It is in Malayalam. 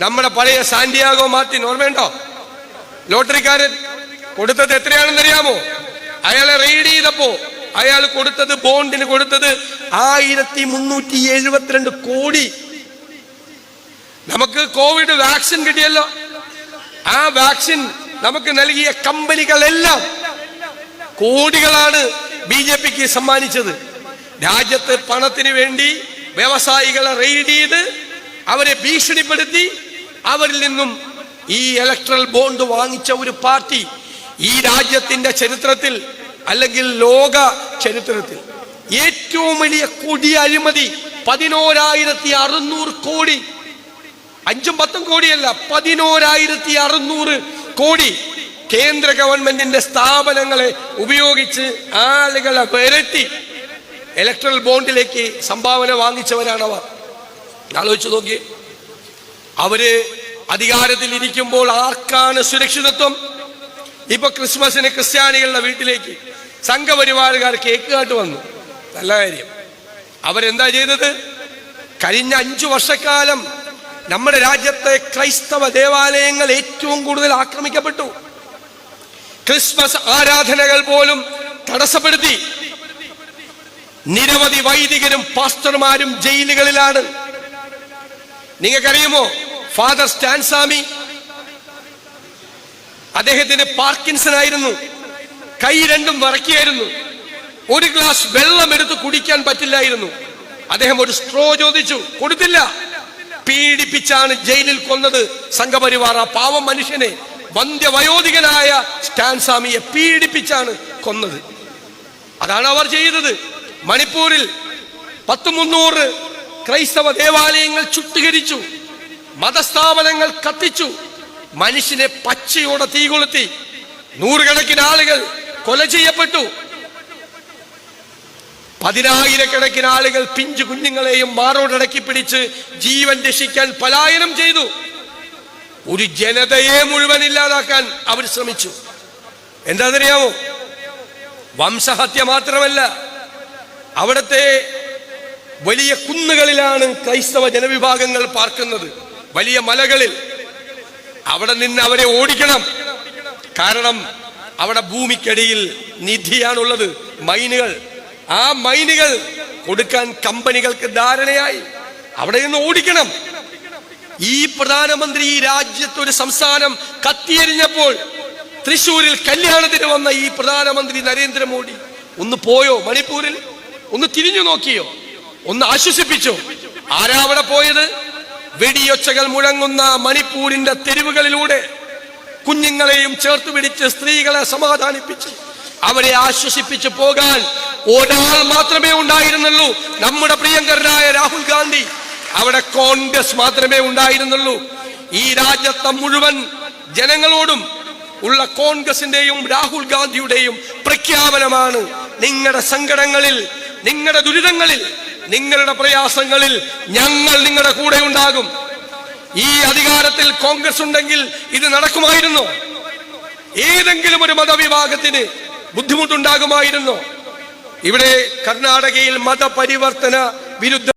നമ്മുടെ പഴയ സാന്റിയാഗോ മാർട്ടിൻ ഓർമ്മയുണ്ടോ? ലോട്ടറിക്കാരൻ കൊടുത്തത് എത്രയാണെന്നറിയാമോ? അയാളെ റെയ്ഡ് ചെയ്തപ്പോ അയാൾ കൊടുത്തത്, ബോണ്ടിന് കൊടുത്തത് 1372 കോടി. നമുക്ക് കോവിഡ് വാക്സിൻ കിട്ടിയല്ലോ. ആ വാക്സിൻ നമുക്ക് നൽകിയ കമ്പനികളെല്ലാം കോടികളാണ് BJPക്ക് സമ്മാനിച്ചത്. രാജ്യത്ത് പണത്തിന് വേണ്ടി വ്യവസായികളെ റെയ്ഡ് ചെയ്ത് അവരെ ഭീഷണിപ്പെടുത്തി അവരിൽ നിന്നും ഈ ഇലക്ട്രൽ ബോണ്ട് വാങ്ങിച്ച ഒരു പാർട്ടി ഈ രാജ്യത്തിന്റെ ചരിത്രത്തിൽ അല്ലെങ്കിൽ ലോക ചരിത്രത്തിൽ ഏറ്റവും വലിയ കൊടിയ അഴിമതി 11,600 കോടി. 5-10 കോടിയല്ല, 11,600 കോടി കേന്ദ്ര ഗവൺമെന്റിന്റെ സ്ഥാപനങ്ങളെ ഉപയോഗിച്ച് ആളുകളെ വരട്ടി ഇലക്ട്രൽ ബോണ്ടിലേക്ക് സംഭാവന വാങ്ങിച്ചവരാണവർ. ആലോചിച്ചു നോക്കി, അവര് അധികാരത്തിൽ ഇരിക്കുമ്പോൾ ആർക്കാണ് സുരക്ഷിതത്വം? ഇപ്പൊ ക്രിസ്മസിന് ക്രിസ്ത്യാനികളുടെ വീട്ടിലേക്ക് സംഘപരിവാറുകാർ കേക്ക് കാട്ട് വന്നു. നല്ല കാര്യം. അവരെന്താ ചെയ്തത്? കഴിഞ്ഞ 5 വർഷക്കാലം നമ്മുടെ രാജ്യത്തെ ക്രൈസ്തവ ദേവാലയങ്ങൾ ഏറ്റവും കൂടുതൽ ആക്രമിക്കപ്പെട്ടു. ക്രിസ്മസ് ആരാധനകൾ പോലും തടസ്സപ്പെടുത്തി. നിരവധി വൈദികരും പാസ്റ്റർമാരും ജയിലുകളിലാണ്. നിങ്ങൾക്കറിയുമോ ഫാദർ സ്റ്റാൻസാമി? അദ്ദേഹത്തിന് പാർക്കിൻസൺ ആയിരുന്നു. കൈ രണ്ടും വിറക്കിയായിരുന്നു. ഒരു ഗ്ലാസ് വെള്ളം എടുത്ത് കുടിക്കാൻ പറ്റില്ലായിരുന്നു. അദ്ദേഹം ഒരു സ്ട്രോ ചോദിച്ചു, കൊടുത്തില്ല. പീഡിപ്പിച്ചാണ് ജയിലിൽ കൊന്നത് സംഘപരിവാർ. ആ പാവം മനുഷ്യനെ, വന്ധ്യവയോധികനായ സ്റ്റാൻസാമിയെ പീഡിപ്പിച്ചാണ് കൊന്നത്. അതാണ് അവർ ചെയ്തത്. മണിപ്പൂരിൽ 300 ക്രൈസ്തവ ദേവാലയങ്ങൾ ചുട്ടുകരിച്ചു, മതസ്ഥാപനങ്ങൾ കത്തിച്ചു, മനുഷ്യനെ പച്ചയോടെ തീ കൊളുത്തി, 100 കണക്കിന് ആളുകൾ കൊല ചെയ്യപ്പെട്ടു. 10,000-കണക്കിന് ആളുകൾ പിഞ്ചു കുഞ്ഞുങ്ങളെയും മാറോടടക്കി പിടിച്ച് ജീവൻ രക്ഷിക്കാൻ പലായനം ചെയ്തു. ഒരു ജനതയെ മുഴുവൻ ഇല്ലാതാക്കാൻ അവർ ശ്രമിച്ചു. എന്താണെന്നറിയാമോ? വംശഹത്യ മാത്രമല്ല, അവിടുത്തെ വലിയ കുന്നുകളിലാണ് ക്രൈസ്തവ ജനവിഭാഗങ്ങൾ പാർക്കുന്നത്, വലിയ മലകളിൽ. അവിടെ നിന്ന് അവരെ ഓടിക്കണം. കാരണം അവിടെ ഭൂമിക്കടിയിൽ നിധിയാണുള്ളത്, മൈനുകൾ. ആ മൈനുകൾ കൊടുക്കാൻ കമ്പനികൾക്ക് ധാരണയായി. അവിടെ നിന്ന് ഓടിക്കണം. ഈ പ്രധാനമന്ത്രി ഈ രാജ്യത്തൊരു സംസ്ഥാനം കത്തിയെരിഞ്ഞപ്പോൾ തൃശ്ശൂരിൽ കല്യാണത്തിന് വന്ന ഈ പ്രധാനമന്ത്രി നരേന്ദ്രമോദി ഒന്ന് പോയോ? മണിപ്പൂരിൽ ഒന്ന് തിരിഞ്ഞു നോക്കിയോ? ഒന്ന് ആശ്വസിപ്പിച്ചോ? ആരാ അവിടെ പോയത്? വെടിയൊച്ചകൾ മുഴങ്ങുന്ന മണിപ്പൂരിന്റെ തെരുവുകളിലൂടെ കുഞ്ഞുങ്ങളെയും ചേർത്ത് പിടിച്ച് സ്ത്രീകളെ സമാധാനിപ്പിച്ച് അവരെ ആശ്വസിപ്പിച്ച് പോകാൻ ഒരാൾ മാത്രമേ ഉണ്ടായിരുന്നുള്ളൂ, നമ്മുടെ പ്രിയങ്കരനായ രാഹുൽ ഗാന്ധി. അവിടെ കോൺഗ്രസ് മാത്രമേ ഉണ്ടായിരുന്നുള്ളൂ. ഈ രാജ്യത്തെ മുഴുവൻ ജനങ്ങളോടും ഉള്ള കോൺഗ്രസിന്റെയും രാഹുൽ ഗാന്ധിയുടെയും പ്രഖ്യാപനമാണ്, നിങ്ങളുടെ സങ്കടങ്ങളിൽ, നിങ്ങളുടെ ദുരിതങ്ങളിൽ, നിങ്ങളുടെ പ്രയാസങ്ങളിൽ ഞങ്ങൾ നിങ്ങളുടെ കൂടെ ഉണ്ടാകും. ഈ അധികാരത്തിൽ കോൺഗ്രസ് ഉണ്ടെങ്കിൽ ഇത് നടക്കുമായിരുന്നോ? ഏതെങ്കിലും ഒരു മതവിഭാഗത്തിന് ബുദ്ധിമുട്ടുണ്ടാകുമായിരുന്നോ? ഇവിടെ കർണാടകയിൽ മതപരിവർത്തന വിരുദ്ധ